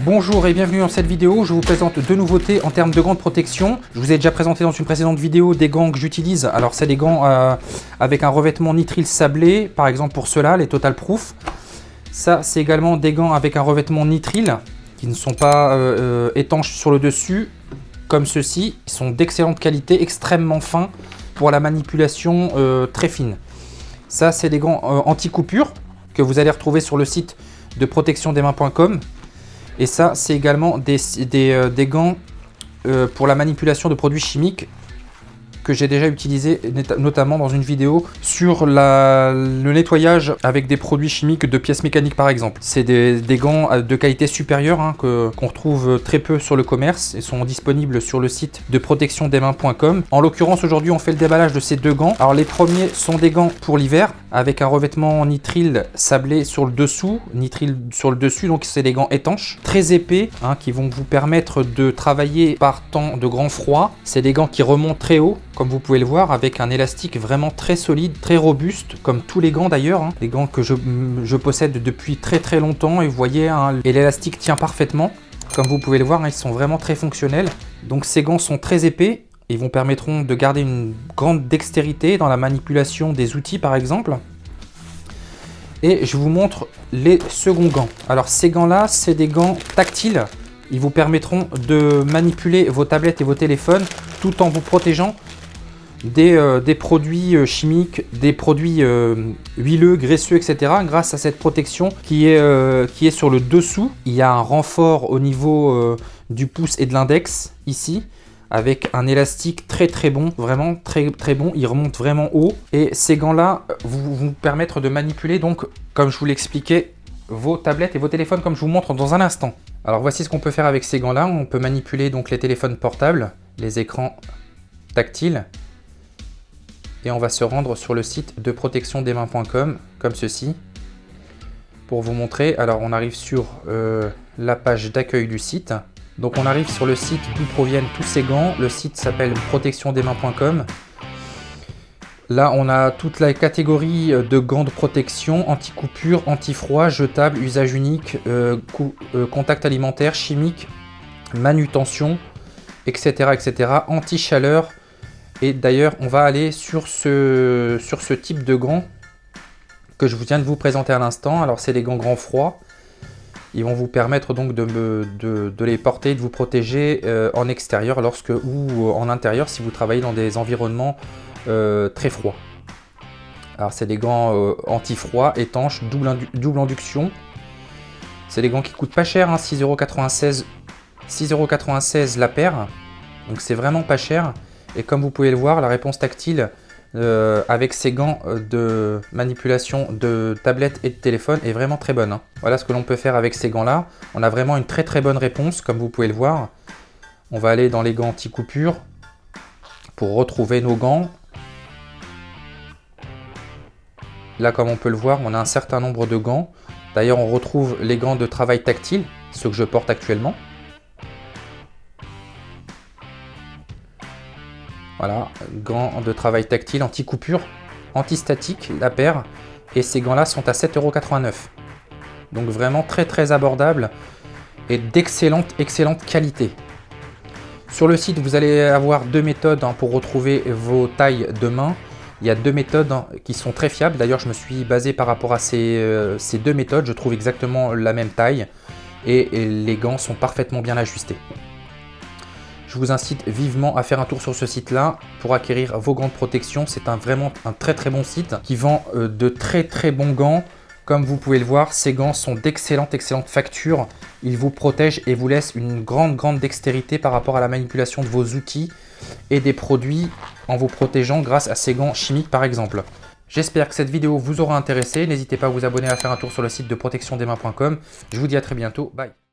Bonjour et bienvenue dans cette vidéo. Je vous présente deux nouveautés en termes de gants de protection. Je vous ai déjà présenté dans une précédente vidéo des gants que j'utilise. Alors c'est des gants avec un revêtement nitrile sablé, par exemple pour ceux-là, les Total Proof. Ça c'est également des gants avec un revêtement nitrile qui ne sont pas étanches sur le dessus, comme ceux-ci. Ils sont d'excellente qualité, extrêmement fins pour la manipulation très fine. Ça c'est des gants anti-coupure que vous allez retrouver sur le site de protectiondesmains.com. Et ça, c'est également des gants pour la manipulation de produits chimiques que j'ai déjà utilisé, notamment dans une vidéo sur le nettoyage avec des produits chimiques de pièces mécaniques par exemple. C'est des gants de qualité supérieure qu'on retrouve très peu sur le commerce et sont disponibles sur le site de protectiondesmains.com. En l'occurrence, aujourd'hui, on fait le déballage de ces deux gants. Alors les premiers sont des gants pour l'hiver avec un revêtement nitrile sablé sur le dessous, donc c'est des gants étanches, très épais, qui vont vous permettre de travailler par temps de grand froid. C'est des gants qui remontent très haut, comme vous pouvez le voir, avec un élastique vraiment très solide, très robuste, comme tous les gants d'ailleurs. Les gants que je possède depuis très longtemps, et vous voyez, et l'élastique tient parfaitement. Comme vous pouvez le voir, ils sont vraiment très fonctionnels. Donc ces gants sont très épais. Ils vous permettront de garder une grande dextérité dans la manipulation des outils par exemple. Et je vous montre les seconds gants. Alors ces gants-là, c'est des gants tactiles. Ils vous permettront de manipuler vos tablettes et vos téléphones tout en vous protégeant des produits chimiques, des produits huileux, graisseux, etc. Grâce à cette protection qui est sur le dessous. Il y a un renfort au niveau du pouce et de l'index ici, avec un élastique très bon, vraiment très bon. Il remonte vraiment haut. Et ces gants-là vous permettre de manipuler, donc, comme je vous l'expliquais, vos tablettes et vos téléphones, comme je vous montre dans un instant. Alors voici ce qu'on peut faire avec ces gants-là. On peut manipuler donc les téléphones portables, les écrans tactiles. Et on va se rendre sur le site de protectiondesmains.com, comme ceci, pour vous montrer. Alors on arrive sur la page d'accueil du site. Donc on arrive sur le site d'où proviennent tous ces gants. Le site s'appelle protectiondesmains.com. Là on a toute la catégorie de gants de protection, anti-coupure, anti-froid, jetable, usage unique, contact alimentaire, chimique, manutention, etc. anti-chaleur. Et d'ailleurs on va aller sur ce type de gants que je viens de vous présenter à l'instant. Alors c'est des gants grand froid. Ils vont vous permettre donc de les porter, de vous protéger en extérieur ou en intérieur si vous travaillez dans des environnements très froids. Alors c'est des gants anti-froid, étanches, double induction. C'est des gants qui coûtent pas cher, 6,96 € la paire. Donc c'est vraiment pas cher. Et comme vous pouvez le voir, la réponse tactile avec ces gants de manipulation de tablettes et de téléphone est vraiment très bonne. Voilà ce que l'on peut faire avec ces gants-là. On a vraiment une très bonne réponse, comme vous pouvez le voir. On va aller dans les gants anti-coupure pour retrouver nos gants. Là, comme on peut le voir, on a un certain nombre de gants. D'ailleurs, on retrouve les gants de travail tactile, ceux que je porte actuellement. Voilà, gants de travail tactile, anti-coupure, anti-statique, la paire. Et ces gants-là sont à 7,89 €. Donc vraiment très abordable et d'excellente qualité. Sur le site, vous allez avoir deux méthodes pour retrouver vos tailles de main. Il y a deux méthodes qui sont très fiables. D'ailleurs, je me suis basé par rapport à ces deux méthodes. Je trouve exactement la même taille et les gants sont parfaitement bien ajustés. Je vous incite vivement à faire un tour sur ce site-là pour acquérir vos gants de protection. C'est vraiment un très bon site qui vend de très bons gants. Comme vous pouvez le voir, ces gants sont d'excellente facture. Ils vous protègent et vous laissent une grande dextérité par rapport à la manipulation de vos outils et des produits en vous protégeant grâce à ces gants chimiques par exemple. J'espère que cette vidéo vous aura intéressé. N'hésitez pas à vous abonner, à faire un tour sur le site de protectiondesmains.com. Je vous dis à très bientôt. Bye.